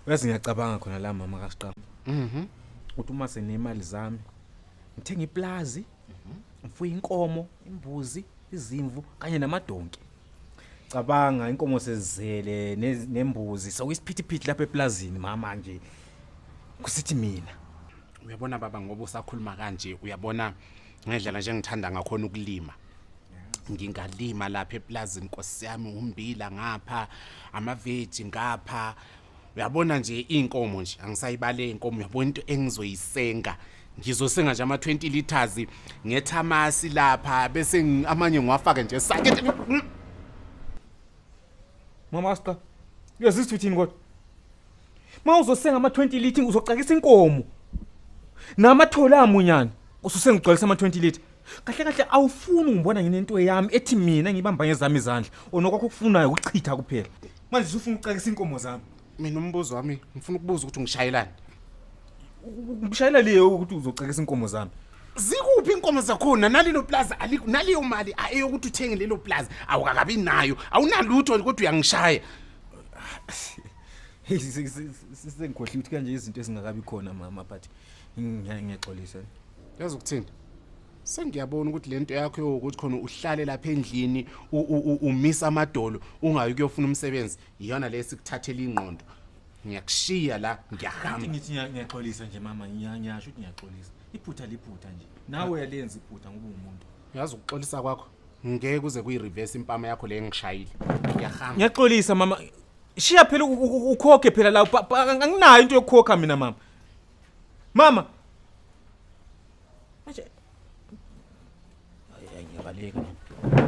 Uyazi ngiyacabanga khona la mama kaSiqama. Uthi uma senemali zami ngithenga iplazi, ngifuye inkomo, imbuzi, izimvu kanye namadonki. Cabanga inkomo sezizele nembuzi sokuyisiphithiphithi lapha eplazini mama nje. Kusithi mina. Uyabona baba ngoba usakhuluma kanje uyabona ngendlela nje ngithanda ngakhona ukulima. Ngingalima lapha eplazini Nkosi yami umbila ngapha, amaveji ngapha. Uyabona nje inkomo nje angisayibale inkomo uyabona into engizoyisenga. Ngizosenga nje ama-20 liters ngethamasi lapha bese amanye ngiwafaka nje sake. Mama Asta. Uyazizwa uthini kodwa? Mawuzosenga ama-20 lithi uzocakisa inkomo. Namathola amunyana ususengigcwalisa ama-20 lithi. Kahle kahle awufuni ungibona nginento yami ethi mina ngibamba ngezami izandla onokwakho ukufunayo ukuchitha kuphela. Manje ufuna ukucakisa inkomo zami. Mina umbuzo wami ngifuna ukubuza ukuthi ngishayelani. Ngishayela leyo ukuthi uzocakisa inkomo zami. Zikuphi inkomo zakhona nalelo plaza alikho naleyo mali ayokuthi uthenge lelo plaza awukakabi nayo awunalutho kodwa uyangishaya. Hey sengikhohliwe ukuthi kanje izinto ezingakabi khona mama but ngiyaxolisa. Yazi ukuthini? Sengiyabona ukuthi lento yakho yokuthi khona uhlale lapha endlini umisa amadolo ungayi kuyofuna umsebenzi iyona le sikuthathela ingqondo. Ngiyakushiya la ngiyahamba. Ngithi ngiyaxolisa nje mama ngiyasho ukuthi ngiyaxolisa. Iphutha liphutha nje. Nawe uyalenza iphutha ngoba umuntu. Yazi ukuxolisa kwakho ngeke kuze kuyi-reverse impama yakho le ngishayile. Ngiyahamba. Ngiyaxolisa mama. Shiya phela ukhokhe phela la anginayo into yokukhokha mina mama. Mama. Manje. Ay ngiyabaleka.